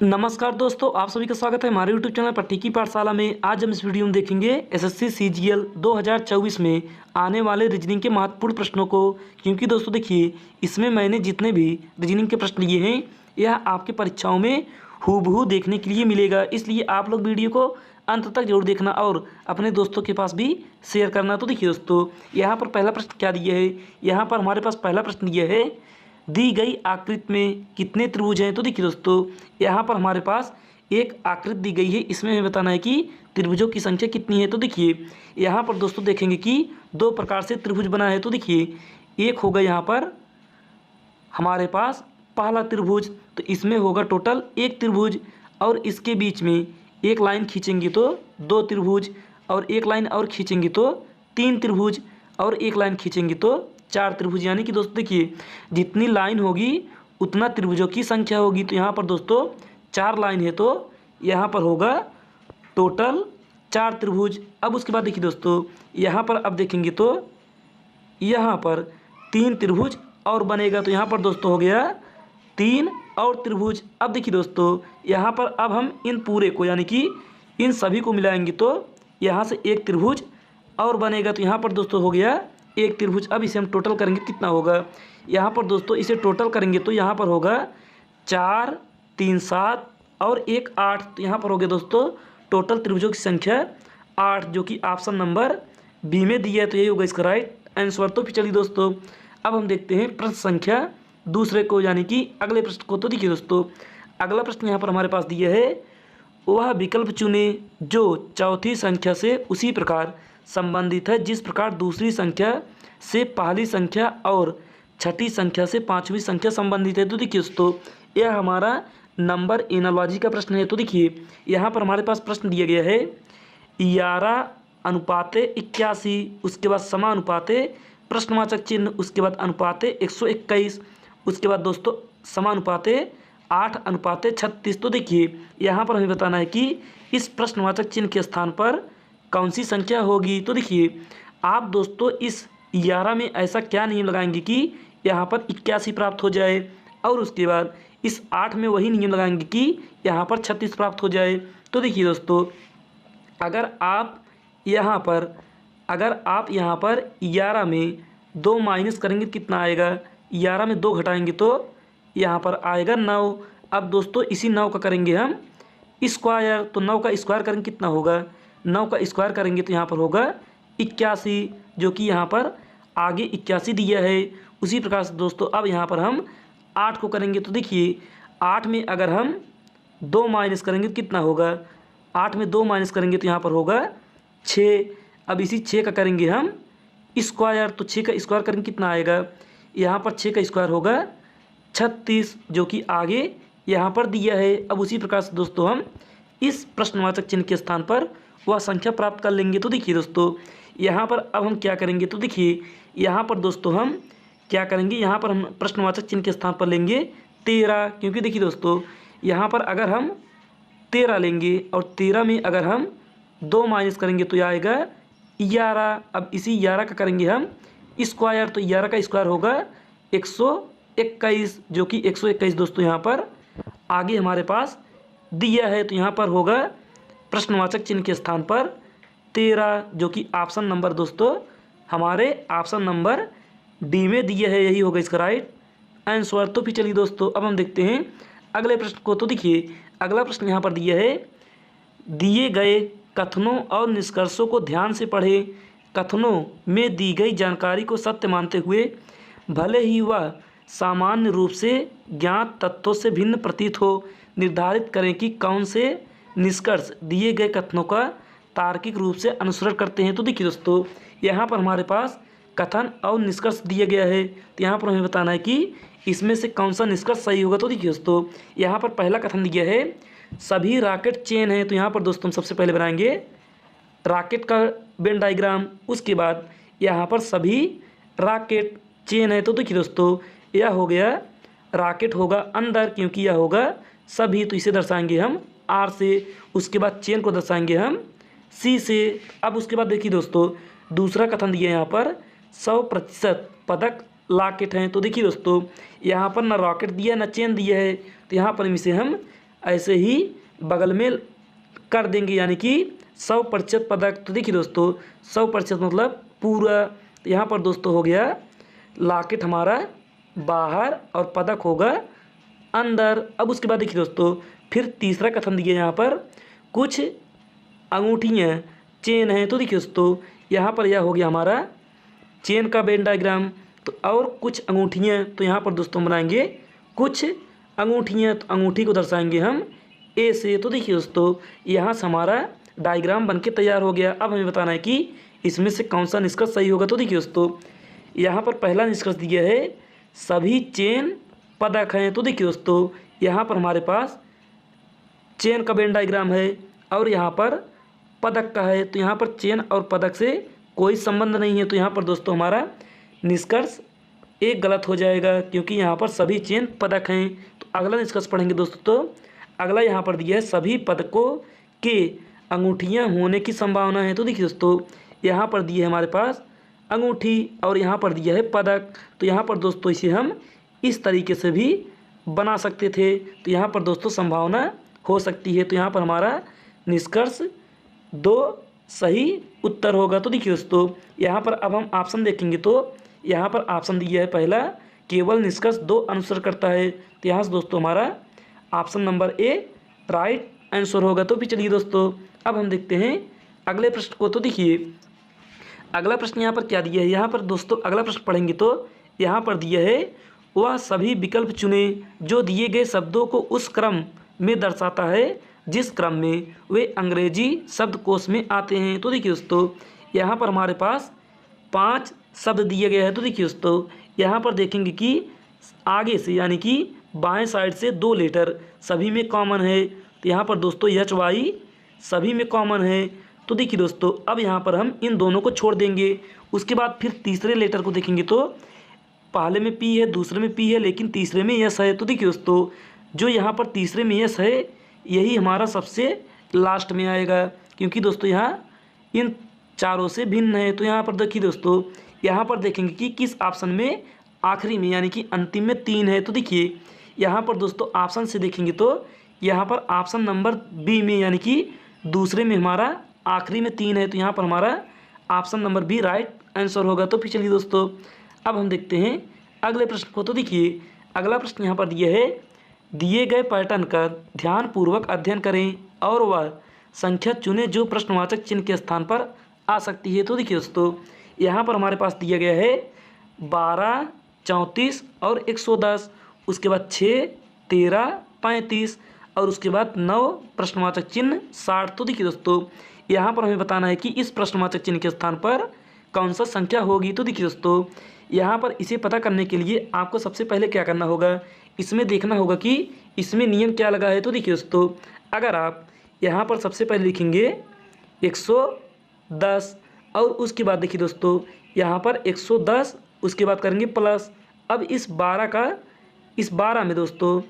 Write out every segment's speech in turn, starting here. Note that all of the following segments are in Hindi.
नमस्कार दोस्तों, आप सभी का स्वागत है हमारे यूट्यूब चैनल पट्टी की पाठशाला में। आज हम इस वीडियो में देखेंगे एसएससी सीजीएल 2024 में आने वाले रीजनिंग के महत्वपूर्ण प्रश्नों को। क्योंकि दोस्तों देखिए, इसमें मैंने जितने भी रीजनिंग के प्रश्न लिए हैं यह आपके परीक्षाओं में हूबहू देखने के लिए मिलेगा। इसलिए आप लोग वीडियो को अंत तक जरूर देखना और अपने दोस्तों के पास भी शेयर करना। तो देखिए दोस्तों, यहाँ पर पहला प्रश्न क्या दिया है। यहाँ पर हमारे पास पहला प्रश्न दिया है, दी गई आकृति में कितने त्रिभुज हैं। तो देखिए दोस्तों, यहाँ पर हमारे पास एक आकृति दी गई है, इसमें हमें बताना है कि त्रिभुजों की संख्या कितनी है। तो देखिए यहाँ पर दोस्तों देखेंगे कि दो प्रकार से त्रिभुज बना है। तो देखिए, एक होगा यहाँ पर हमारे पास पहला त्रिभुज, तो इसमें होगा टोटल एक त्रिभुज, और इसके बीच में एक लाइन खींचेंगे तो दो त्रिभुज, और एक लाइन और खींचेंगे तो तीन त्रिभुज, और एक लाइन खींचेंगे तो चार त्रिभुज। यानी कि दोस्तों देखिए, जितनी लाइन होगी उतना त्रिभुजों की संख्या होगी। तो यहाँ पर दोस्तों चार लाइन है, तो यहाँ पर होगा टोटल चार त्रिभुज। अब उसके बाद देखिए दोस्तों, यहाँ पर अब देखेंगे तो यहाँ पर तीन त्रिभुज और बनेगा। तो यहाँ पर दोस्तों हो गया तीन और त्रिभुज। अब देखिए दोस्तों, यहाँ पर अब हम इन पूरे को यानी कि इन सभी को मिलाएंगे तो यहाँ से एक त्रिभुज और बनेगा। तो यहाँ पर दोस्तों हो गया एक त्रिभुज। अब इसे हम टोटल करेंगे कितना होगा। यहाँ पर दोस्तों इसे टोटल करेंगे तो यहाँ पर होगा चार, तीन, सात और एक आठ। तो यहाँ पर हो गया दोस्तों टोटल त्रिभुजों की संख्या आठ, जो कि ऑप्शन नंबर बी में दिया है। तो यही होगा इसका राइट आंसर। तो फिर चलिए दोस्तों, अब हम देखते हैं प्रश्न संख्या दूसरे को, यानी कि अगले प्रश्न को। तो देखिए दोस्तों, अगला प्रश्न यहाँ पर हमारे पास दिया है, वह विकल्प चुने जो चौथी संख्या से उसी प्रकार संबंधित है जिस प्रकार दूसरी संख्या से पहली संख्या और छठी संख्या से पांचवी संख्या संबंधित है। तो देखिए दोस्तों, यह हमारा नंबर एनालॉजी का प्रश्न है। तो देखिए यहाँ पर हमारे पास प्रश्न दिया गया है 11:81, उसके बाद समानुपाते प्रश्नवाचक चिन्ह, उसके बाद अनुपाते 121, उसके बाद दोस्तों समानुपाते 8:36। तो देखिए यहाँ पर हमें बताना है कि इस प्रश्नवाचक चिन्ह के स्थान पर कौन सी संख्या होगी। तो देखिए आप दोस्तों इस 11 में ऐसा क्या नियम लगाएंगे कि यहाँ पर 81 प्राप्त हो जाए, और उसके बाद इस 8 में वही नियम लगाएंगे कि यहाँ पर 36 प्राप्त हो जाए। तो देखिए दोस्तों, अगर आप यहाँ पर 11 में 2 माइनस करेंगे कितना आएगा, 11 में 2 घटाएंगे तो यहाँ पर आएगा 9। अब दोस्तों इसी 9 का करेंगे हम स्क्वायर, तो 9 का स्क्वायर करेंगे कितना होगा, 9 का स्क्वायर करेंगे तो यहाँ पर होगा 81, जो कि यहाँ पर आगे 81 दिया है। उसी प्रकार से दोस्तों अब यहाँ पर हम 8 को करेंगे। तो देखिए 8 में अगर हम 2 माइनस करेंगे तो कितना होगा, 8 में 2 माइनस करेंगे तो यहाँ पर होगा 6। अब इसी 6 का करेंगे हम स्क्वायर, तो 6 का स्क्वायर करेंगे कितना आएगा, यहाँ पर 6 का स्क्वायर होगा 36, जो कि आगे यहाँ पर दिया है। अब उसी प्रकार से दोस्तों हम इस प्रश्नवाचक चिन्ह के स्थान पर वह संख्या प्राप्त कर लेंगे। तो देखिए दोस्तों, यहाँ पर अब हम क्या करेंगे, तो देखिए यहाँ पर दोस्तों हम क्या करेंगे, यहाँ पर हम प्रश्नवाचक चिन्ह के स्थान पर लेंगे 13, क्योंकि देखिए दोस्तों यहाँ पर अगर हम 13 लेंगे और 13 में अगर हम 2 माइनस करेंगे तो यह आएगा 11। अब इसी 11 का करेंगे हम स्क्वायर, तो 11 का स्क्वायर होगा 121, जो कि 121 दोस्तों यहाँ पर आगे हमारे पास दिया है। तो यहाँ पर होगा प्रश्नवाचक चिन्ह के स्थान पर 13, जो कि ऑप्शन नंबर दोस्तों हमारे ऑप्शन नंबर डी में दिया है। यही होगा इसका राइट आंसर। तो फिर चलिए दोस्तों, अब हम देखते हैं अगले प्रश्न को। तो देखिए अगला प्रश्न यहाँ पर दिया है, दिए गए कथनों और निष्कर्षों को ध्यान से पढ़ें। कथनों में दी गई जानकारी को सत्य मानते हुए भले ही वह सामान्य रूप से ज्ञात तथ्यों से भिन्न प्रतीत हो, निर्धारित करें कि कौन से निष्कर्ष दिए गए कथनों का तार्किक रूप से अनुसरण करते हैं। तो देखिए दोस्तों, यहाँ पर हमारे पास कथन और निष्कर्ष दिया गया है, तो यहाँ पर हमें बताना है कि इसमें से कौन सा निष्कर्ष सही होगा। तो देखिए दोस्तों, यहाँ पर पहला कथन दिया है सभी रॉकेट चेन है। तो यहाँ पर दोस्तों हम सबसे पहले बनाएंगे रॉकेट का वेन डायग्राम, उसके बाद यहाँ पर सभी रॉकेट चेन है। तो देखिए दोस्तों, यह हो गया रॉकेट होगा अंदर, क्योंकि यह होगा सभी, तो इसे दर्शाएंगे हम आर से। उसके बाद चेन को दर्शाएंगे हम सी से। अब उसके बाद देखिए दोस्तों, दूसरा कथन दिया है यहाँ पर 100% पदक रॉकेट हैं। तो देखिए दोस्तों, यहाँ पर ना रॉकेट दिया ना चेन दिया है, तो यहाँ पर इसे हम ऐसे ही बगल में कर देंगे, यानी कि 100% पदक। तो देखिए दोस्तों 100% मतलब पूरा। तो यहाँ पर दोस्तों हो गया लॉकेट हमारा बाहर और पदक होगा अंदर। अब उसके बाद देखिए दोस्तों फिर तीसरा कथन दिया यहाँ पर, कुछ अंगूठियाँ चेन है। तो देखिए दोस्तों यहाँ पर यह हो गया हमारा चेन का वेन डायग्राम। तो और कुछ अंगूठियाँ, तो यहाँ पर दोस्तों बनाएंगे कुछ अंगूठियाँ। तो अंगूठी को दर्शाएंगे हम ए से। तो देखिए दोस्तों यहाँ से हमारा डायग्राम बनके तैयार हो गया। अब हमें बताना है कि इसमें से कौन सा निष्कर्ष सही होगा। तो देखिए दोस्तों यहाँ पर पहला निष्कर्ष दिया है सभी चेन पदक हैं। तो देखिए दोस्तों यहाँ पर हमारे पास चेन का वेन डायग्राम है और यहाँ पर पदक का है। तो यहाँ पर चेन और पदक से कोई संबंध नहीं है। तो यहाँ पर दोस्तों हमारा निष्कर्ष एक गलत हो जाएगा, क्योंकि यहाँ पर सभी चेन पदक हैं। तो अगला निष्कर्ष पढ़ेंगे दोस्तों। तो अगला यहाँ पर दिया है सभी पदकों के अंगूठियाँ होने की संभावना है। तो देखिए दोस्तों यहाँ पर दिए है हमारे पास अंगूठी और यहाँ पर दिया है पदक। तो यहाँ पर दोस्तों इसे हम इस तरीके से भी बना सकते थे। तो यहाँ पर दोस्तों संभावना हो सकती है। तो यहाँ पर हमारा निष्कर्ष 2 सही उत्तर होगा। तो देखिए दोस्तों यहाँ पर अब हम ऑप्शन देखेंगे। तो यहाँ पर ऑप्शन दिया है पहला, केवल निष्कर्ष 2 अनुसर करता है। तो यहाँ से दोस्तों हमारा option number A right answer होगा। तो फिर चलिए दोस्तों अब हम देखते हैं अगले प्रश्न को। तो देखिए अगला प्रश्न यहाँ पर क्या दिया है। यहाँ पर दोस्तों अगला प्रश्न पढ़ेंगे तो यहाँ पर दिया है वह सभी विकल्प चुने जो दिए गए शब्दों को उस क्रम में दर्शाता है जिस क्रम में वे अंग्रेजी शब्दकोश में आते हैं। तो देखिए दोस्तों यहाँ पर हमारे पास 5 शब्द दिए गए हैं। तो देखिए दोस्तों यहाँ पर देखेंगे कि आगे से यानी कि बाएं साइड से 2 लेटर सभी में कॉमन है। तो यहाँ पर दोस्तों एच वाई सभी में कॉमन है। तो देखिए दोस्तों अब यहाँ पर हम इन दोनों को छोड़ देंगे। उसके बाद फिर तीसरे लेटर को देखेंगे तो पहले में पी है, दूसरे में पी है, लेकिन तीसरे में यस है। तो देखिए दोस्तों जो यहाँ पर तीसरे में यस है यही हमारा सबसे लास्ट में आएगा, क्योंकि दोस्तों यहाँ इन चारों से भिन्न है। तो यहाँ पर देखिए दोस्तों यहाँ पर देखेंगे कि किस ऑप्शन में आखिरी में यानी कि अंतिम में 3 है। तो देखिए यहाँ पर दोस्तों ऑप्शन से देखेंगे तो यहाँ पर ऑप्शन नंबर बी में यानी कि दूसरे में हमारा आखिरी में 3 है। तो यहाँ पर हमारा option number B right answer होगा। तो फिर चलिए दोस्तों अब हम देखते हैं अगले प्रश्न को। तो देखिए अगला प्रश्न यहाँ पर दिया है दिए गए पैटर्न का ध्यानपूर्वक अध्ययन करें और वह संख्या चुनें जो प्रश्नवाचक चिन्ह के स्थान पर आ सकती है। तो देखिए दोस्तों यहाँ पर हमारे पास दिया गया है 12, 34 और 110, उसके बाद 6, 13, 35 और उसके बाद 9 प्रश्नवाचक चिन्ह 60। तो देखिए दोस्तों यहाँ पर हमें बताना है कि इस प्रश्नवाचक चिन्ह के स्थान पर कौन सा संख्या होगी। तो देखिए दोस्तों यहाँ पर इसे पता करने के लिए आपको सबसे पहले क्या करना होगा, इसमें देखना होगा कि इसमें नियम क्या लगा है। तो देखिए दोस्तों अगर आप यहाँ पर सबसे पहले लिखेंगे 110 और उसके बाद देखिए दोस्तों यहाँ पर 110 उसके बाद करेंगे प्लस। अब इस 12 में दोस्तों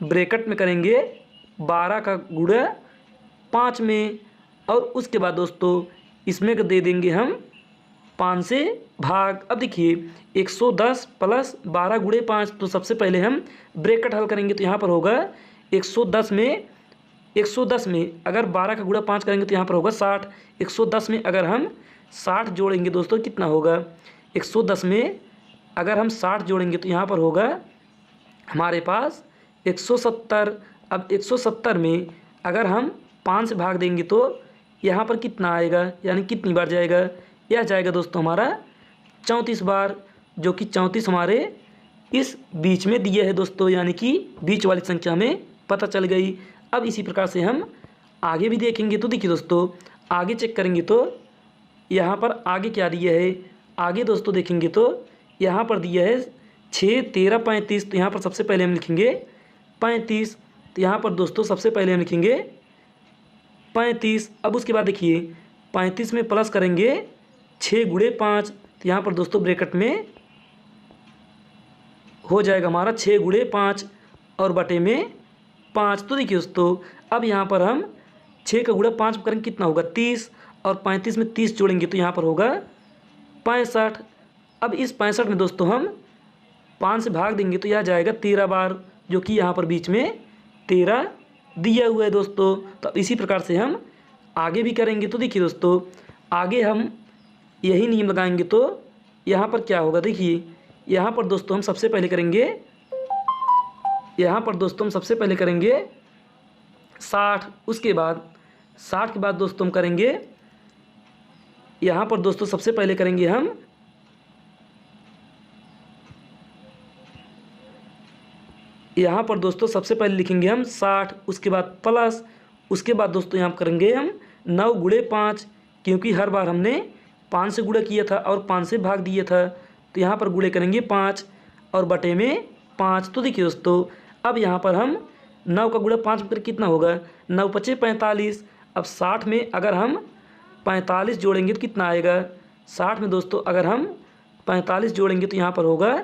ब्रैकेट में करेंगे 12 का गुणा 5 में और उसके बाद दोस्तों इसमें दे देंगे हम 5 से भाग। अब देखिए 110 प्लस 12 गुणे 5, तो सबसे पहले हम ब्रैकेट हल करेंगे। तो यहाँ पर होगा 110 में अगर 12 का गुणा 5 करेंगे तो यहाँ पर होगा 60। 110 में अगर हम 60 जोड़ेंगे दोस्तों कितना होगा, 110 में अगर हम 60 जोड़ेंगे तो यहाँ पर होगा हमारे पास 170। अब 170 में अगर हम 5 से भाग देंगे तो यहाँ पर कितना आएगा, यानी कितनी बार जाएगा, यह जाएगा दोस्तों हमारा 34 बार, जो कि 34 हमारे इस बीच में दिया है दोस्तों, यानी कि बीच वाली संख्या में पता चल गई। अब इसी प्रकार से हम आगे भी देखेंगे। तो देखिए दोस्तों आगे चेक करेंगे तो यहाँ पर आगे क्या दिया है, आगे दोस्तों देखेंगे तो यहाँ पर दिया है 6, 13, 35। तो यहाँ पर सबसे पहले हम लिखेंगे 35। तो यहाँ पर दोस्तों सबसे पहले हम लिखेंगे 35। अब उसके बाद देखिए 35 में प्लस करेंगे 6 गुणे 5। तो यहाँ पर दोस्तों ब्रैकेट में हो जाएगा हमारा 6 गुणे 5 और बटे में 5। तो देखिए दोस्तों अब यहाँ पर हम 6 का गुणा 5 करेंगे कितना होगा 30 और 35 में 30 जोड़ेंगे तो यहाँ पर होगा 65। अब इस 65 में दोस्तों हम 5 से भाग देंगे तो यह जाएगा 13 बार, जो कि यहाँ पर बीच में 13 दिया हुआ है दोस्तों। तो इसी प्रकार से हम आगे भी करेंगे। तो देखिए दोस्तों, आगे हम यही नियम लगाएंगे। तो यहाँ पर क्या होगा, देखिए यहाँ पर दोस्तों हम सबसे पहले करेंगे, 60। उसके बाद 60 के बाद दोस्तों हम करेंगे, यहाँ पर दोस्तों सबसे पहले करेंगे हम, यहाँ पर दोस्तों सबसे पहले लिखेंगे हम 60, उसके बाद प्लस, उसके बाद दोस्तों यहाँ करेंगे हम 9 गुणे 5, क्योंकि हर बार हमने 5 से गुणा किया था और 5 से भाग दिया था। तो यहाँ पर गुणे करेंगे 5 और बटे में 5। तो देखिए दोस्तों, अब यहाँ पर हम 9 का गुणा 5 कर कितना होगा, 9 पचे 45। अब 60 में अगर हम 45 जोड़ेंगे तो कितना आएगा, 60 में दोस्तों अगर हम 45 जोड़ेंगे तो यहाँ पर होगा,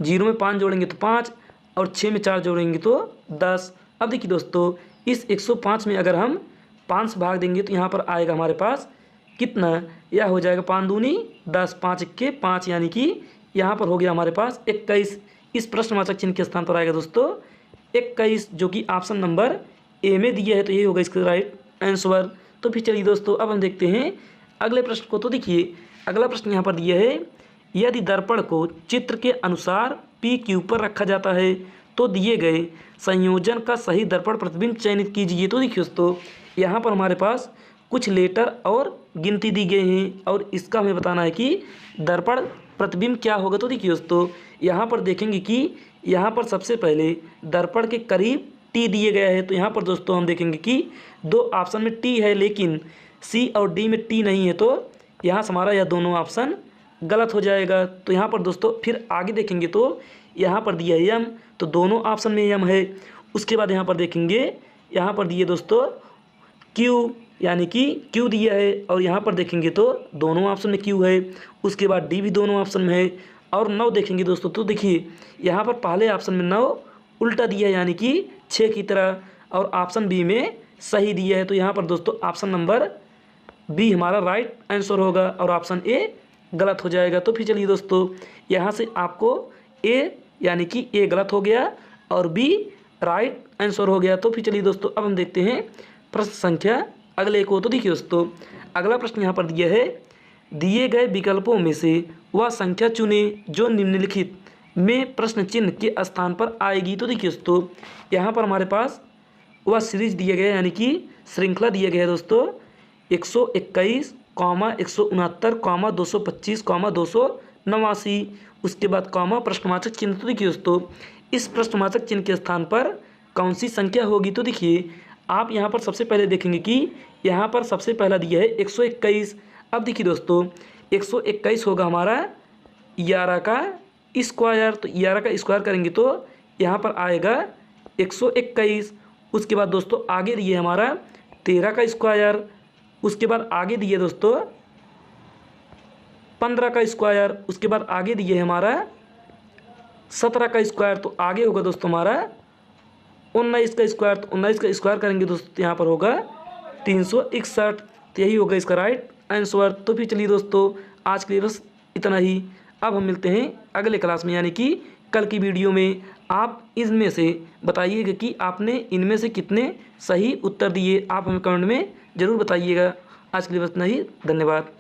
0 में 5 जोड़ेंगे तो 5 और 6 में 4 जोड़ेंगे तो 10। अब देखिए दोस्तों, इस 105 में अगर हम 5 से भाग देंगे तो यहाँ पर आएगा हमारे पास कितना, यह हो जाएगा 5 दूनी 10, 5 इक्के 5, यानी कि यहाँ पर हो गया हमारे पास 21। इस प्रश्नवाचक चिन्ह के स्थान पर आएगा दोस्तों 21, जो कि ऑप्शन नंबर ए में दिया है। तो ये होगा इसका राइट आंसर। तो फिर चलिए दोस्तों, अब हम देखते हैं अगले प्रश्न को। तो देखिए अगला प्रश्न यहाँ पर दिया है, यदि दर्पण को चित्र के अनुसार PQ पर रखा जाता है तो दिए गए संयोजन का सही दर्पण प्रतिबिंब चयनित कीजिए। तो देखिए दोस्तों, यहाँ पर हमारे पास कुछ लेटर और गिनती दी गई हैं और इसका हमें बताना है कि दर्पण प्रतिबिंब क्या होगा। तो देखिए दोस्तों, यहाँ पर देखेंगे कि यहाँ पर सबसे पहले दर्पण के करीब T दिए गया है। तो यहाँ पर दोस्तों हम देखेंगे कि 2 ऑप्शन में T है, लेकिन C और D में T नहीं है। तो यहाँ से हमारा यह दोनों ऑप्शन गलत हो जाएगा। तो यहाँ पर दोस्तों फिर आगे देखेंगे तो यहाँ पर दिया है M, तो दोनों ऑप्शन में M है। उसके बाद यहाँ पर देखेंगे, यहाँ पर दिए दोस्तों Q, यानी कि Q दिया है, और यहाँ पर देखेंगे तो दोनों ऑप्शन में Q है। उसके बाद D भी दोनों ऑप्शन में है। और 9 देखेंगे दोस्तों, तो देखिए यहाँ पर पहले ऑप्शन में 9 उल्टा दिया है, यानी कि 6 की तरह, और ऑप्शन बी में सही दिया है। तो यहाँ पर दोस्तों ऑप्शन नंबर बी हमारा राइट आंसर होगा और ऑप्शन ए गलत हो जाएगा। तो फिर चलिए दोस्तों, यहाँ से आपको ए, यानी कि ए गलत हो गया और बी राइट आंसर हो गया। तो फिर चलिए दोस्तों, अब हम देखते हैं प्रश्न संख्या अगले को। तो देखिए दोस्तों, अगला प्रश्न यहाँ पर दिया है, दिए गए विकल्पों में से वह संख्या चुने जो निम्नलिखित में प्रश्न चिन्ह के स्थान पर आएगी। तो देखिए दोस्तों, यहाँ पर हमारे पास वह सीरीज दिया गया है, यानी कि श्रृंखला दिया गया है दोस्तों 121, 169, 225, 289। उसके बाद प्रश्नवाचक चिन्ह। तो देखिए दोस्तों, इस प्रश्नवाचक चिन्ह के स्थान पर कौन सी संख्या होगी। तो देखिए आप यहाँ पर सबसे पहले देखेंगे कि यहाँ पर सबसे पहला दिया है 121। अब देखिए दोस्तों, 121 होगा हमारा 11 का स्क्वायर। तो 11 का स्क्वायर करेंगे तो यहाँ पर आएगा 121। उसके बाद दोस्तों आगे दिए हमारा 13 का स्क्वायर। उसके बाद आगे दिए दोस्तों 15 का स्क्वायर। उसके बाद आगे दिए हमारा 17 का स्क्वायर। तो आगे होगा दोस्तों हमारा 19 का स्क्वायर। तो 19 का स्क्वायर करेंगे दोस्तों, यहाँ पर होगा 361। तो यही होगा इसका राइट आंसर। तो फिर चलिए दोस्तों, आज के लिए बस इतना ही। अब हम मिलते हैं अगले क्लास में, यानी कि कल की वीडियो में। आप इनमें से बताइएगा कि आपने इनमें से कितने सही उत्तर दिए। आप हमें कमेंट में ज़रूर बताइएगा। आज के लिए बस इतना ही, धन्यवाद।